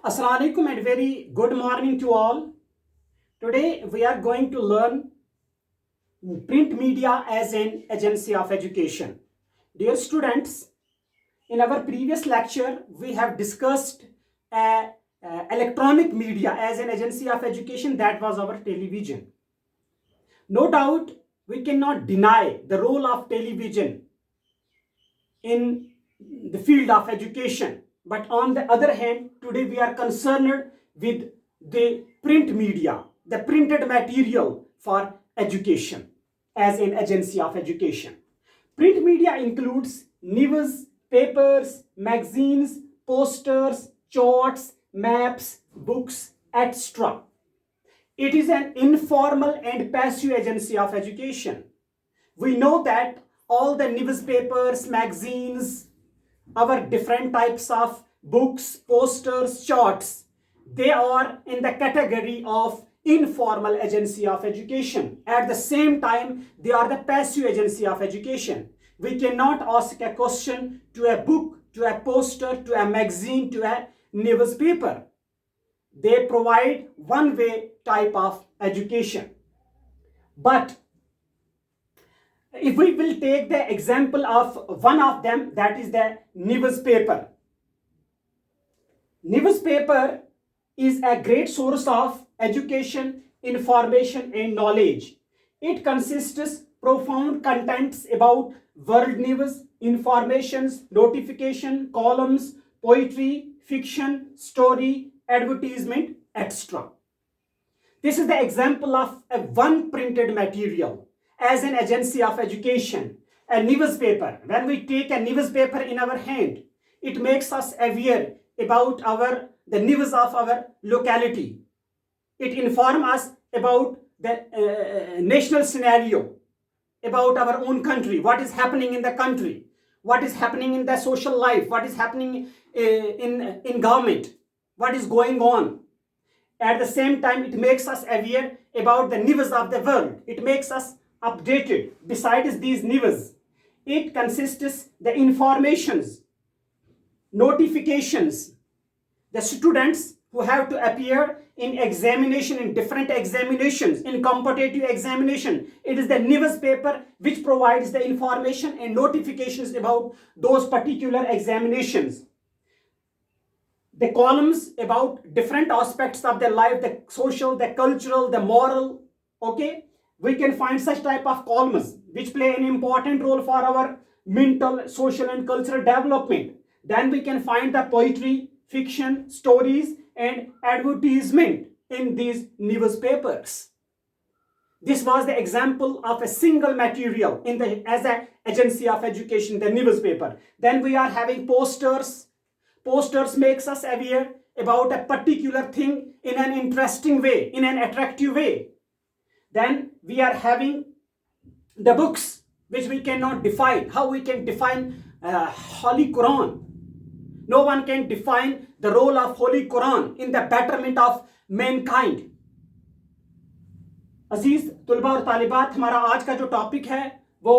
Assalamu alaikum and very good morning to all. Today we are going to learn print media as an agency of education. Dear students, in our previous lecture we have discussed electronic media as an agency of education, that was our television. No doubt we cannot deny the role of television in the field of education. But on the other hand, today we are concerned with the print media, the printed material for education as an agency of education. Print media includes news, papers, magazines, posters, charts, maps, books, etc. It is an informal and passive agency of education. We know that all the newspapers, magazines, our different types of books, posters, charts, they are in the category of informal agency of education. At the same time, they are the passive agency of education. We cannot ask a question to a book, to a poster, to a magazine, to a newspaper. They provide one-way type of education. But if we will take the example of one of them, that is the newspaper. Newspaper is a great source of education, information and knowledge. It consists of profound contents about world news, informations, notification, columns, poetry, fiction, story, advertisement, etc. This is the example of a one printed material as an agency of education, a newspaper. When we take a newspaper in our hand, it makes us aware about the news of our locality. It informs us about the national scenario, about our own country, what is happening in the country, what is happening in the social life, what is happening in government, what is going on. At the same time, it makes us aware about the news of the world. It makes us updated. Besides these news, it consists the informations, notifications. The students who have to appear in examination, in different examinations, in competitive examination, it is the newspaper which provides the information and notifications about those particular examinations. The columns about different aspects of their life, the social, the cultural, the moral, okay? We can find such type of columns which play an important role for our mental, social and cultural development. Then we can find the poetry, fiction, stories and advertisement in these newspapers. This was the example of a single material as an agency of education, the newspaper. Then we are having posters. Posters makes us aware about a particular thing in an interesting way, in an attractive way. Then we are having the books which we cannot define. How we can define Holy Quran? No one can define the role of Holy Quran in the betterment of mankind. अजीज तुलबा और तालिबात, हमारा आज का जो topic है वो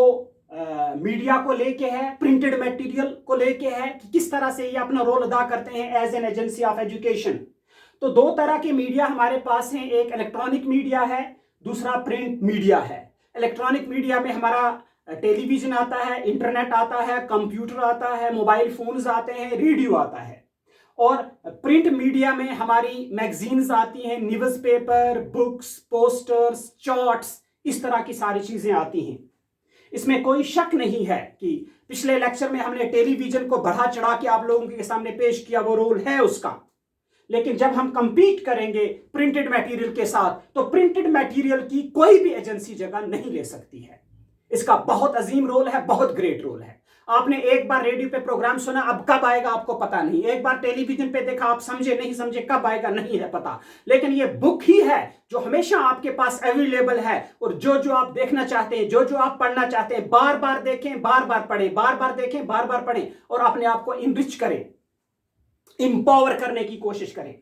media को लेके है, प्रिंटेड मटेरियल को लेके है कि किस तरह से ये अपना रोल अदा करते हैं as an agency of education. तो दो तरह के मीडिया हमारे पास हैं, एक इलेक्ट्रॉनिक मीडिया है, दूसरा प्रिंट मीडिया है। इलेक्ट्रॉनिक मीडिया में हमारा टेलीविजन आता है, इंटरनेट आता है, कंप्यूटर आता है, मोबाइल फोन्स आते हैं, रेडियो आता है। और प्रिंट मीडिया में हमारी मैगजीन्स आती हैं, न्यूज़पेपर, बुक्स, पोस्टर्स, चार्ट्स, इस तरह की सारी चीजें आती हैं। इसमें कोई शक नहीं है कि पिछले लेक्चर में हमने टेलीविजन को बढ़ा चढ़ा के आप लोगों के सामने पेश किया, वो रोल है उसका। लेकिन जब हम कंपीट करेंगे प्रिंटेड मटेरियल के साथ, तो प्रिंटेड मटेरियल की कोई भी एजेंसी जगह नहीं ले सकती है। इसका बहुत अजीम रोल है, बहुत ग्रेट रोल है। आपने एक बार रेडियो पे प्रोग्राम सुना, अब कब आएगा आपको पता नहीं। एक बार टेलीविजन पे देखा, आप समझे नहीं समझे, कब आएगा नहीं है पता। लेकिन ये बुक ही है जो हमेशा आपके पास अवेलेबल है, और जो जो आप देखना चाहते हैं, जो जो आप पढ़ना चाहते हैं, बार बार देखें, बार बार पढ़ें, बार बार देखें, बार बार पढ़ें और अपने आप को इनरिच करें, इंपावर करने की कोशिश करें।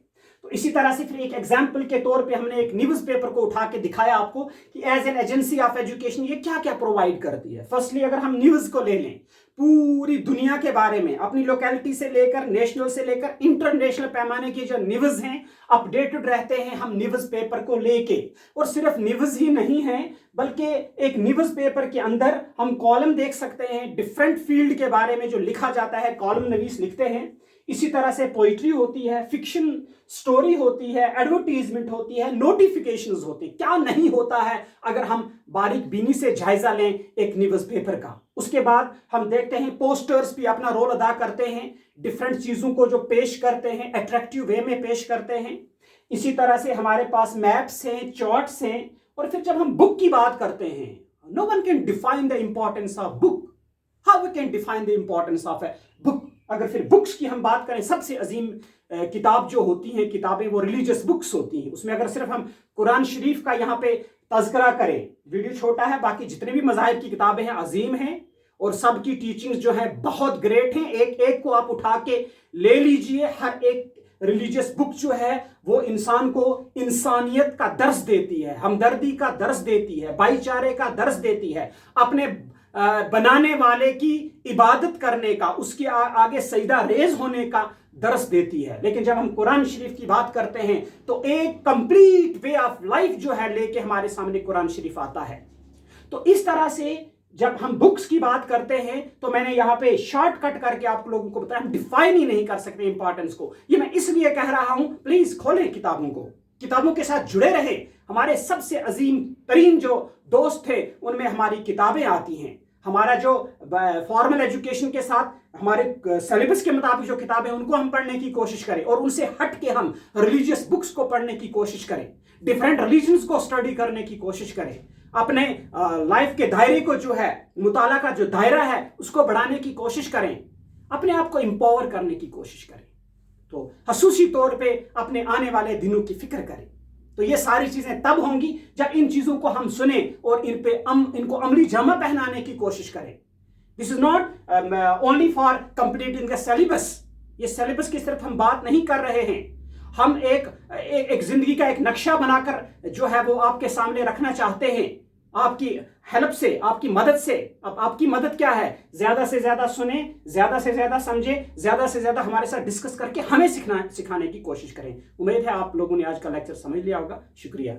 तो इसी तरह से फिर एक एग्जाम्पल के तौर पे हमने एक न्यूज पेपर को उठा के दिखाया आपको कि as an agency of education ये क्या क्या प्रोवाइड करती है। फर्स्टली अगर हम न्यूज को ले लें, पूरी दुनिया के बारे में अपनी लोकेलिटी से लेकर नेशनल से लेकर इंटरनेशनल पैमाने की जो न्यूज हैं अपडेटेड रहते हैं हम न्यूज पेपर को लेके। और सिर्फ न्यूज ही नहीं है बल्कि एक न्यूज पेपर के अंदर हम कॉलम देख सकते हैं, डिफरेंट फील्ड के बारे में जो लिखा जाता है कॉलम नवीस लिखते हैं। इसी तरह से पोइट्री होती है, फिक्शन स्टोरी होती है, एडवर्टीजमेंट होती है, नोटिफिकेशंस होती है। क्या नहीं होता है अगर हम बारीक बीनी से जायजा लें एक न्यूज पेपर का। उसके बाद हम देखते हैं पोस्टर्स भी अपना रोल अदा करते हैं, डिफरेंट चीजों को जो पेश करते हैं अट्रैक्टिव वे में पेश करते हैं। इसी तरह से हमारे पास मैप्स हैं, चार्ट्स हैं। और फिर जब हम बुक की बात करते हैं, no one can define the importance of book. How we can define the importance of a book. अगर फिर बुक्स की हम बात करें, सबसे अजीम किताब जो होती हैं किताबें वो रिलीजियस बुक्स होती हैं। उसमें अगर सिर्फ हम कुरान शरीफ का यहाँ पे तज़किरा करें, वीडियो छोटा है, बाकी जितने भी मज़ाहिब की किताबें हैं अजीम हैं और सबकी टीचिंग्स जो है बहुत ग्रेट हैं। एक एक को आप उठा के ले लीजिए, हर एक रिलीजियस बुक जो है वो इंसान को इंसानियत का दर्स देती है, हमदर्दी का दर्स देती है, भाईचारे का दर्स देती है, अपने बनाने वाले की इबादत करने का, उसके आगे सजदा रेज होने का दर्स देती है। लेकिन जब हम कुरान शरीफ की बात करते हैं तो एक कंप्लीट वे ऑफ लाइफ जो है लेके हमारे सामने कुरान शरीफ आता है। तो इस तरह से जब हम बुक्स की बात करते हैं तो मैंने यहाँ पे शॉर्टकट करके आप लोगों को बताया, हम डिफाइन ही नहीं कर सकते इंपॉर्टेंस को। ये मैं इसलिए कह रहा हूं, प्लीज खोलें किताबों को, किताबों के साथ जुड़े रहे। हमारे सबसे अजीम तरीन जो दोस्त थे उनमें हमारी किताबें आती हैं। हमारा जो फॉर्मल एजुकेशन के साथ हमारे सिलेबस के मुताबिक जो किताबें उनको हम पढ़ने की कोशिश करें और उनसे हट के हम रिलीजियस बुक्स को पढ़ने की कोशिश करें, डिफरेंट रिलीजन्स को स्टडी करने की कोशिश करें, अपने लाइफ के दायरे को जो है, मुताला का जो दायरा है उसको बढ़ाने की कोशिश करें, अपने आप को एम्पावर करने की कोशिश करें। तो खसूसी तौर पे अपने आने वाले दिनों की फिक्र करें। तो ये सारी चीजें तब होंगी जब इन चीजों को हम सुने और इनको अमली जामा पहनाने की कोशिश करें। This is not only for completing the syllabus. ये सिलेबस की सिर्फ हम बात नहीं कर रहे हैं, हम एक जिंदगी का एक नक्शा बनाकर जो है वो आपके सामने रखना चाहते हैं। आपकी हेल्प से, आपकी मदद से। अब आपकी मदद क्या है? ज्यादा से ज्यादा सुने, ज्यादा से ज्यादा समझे, ज्यादा से ज्यादा हमारे साथ डिस्कस करके हमें सिखाने की कोशिश करें। उम्मीद है आप लोगों ने आज का लेक्चर समझ लिया होगा। शुक्रिया।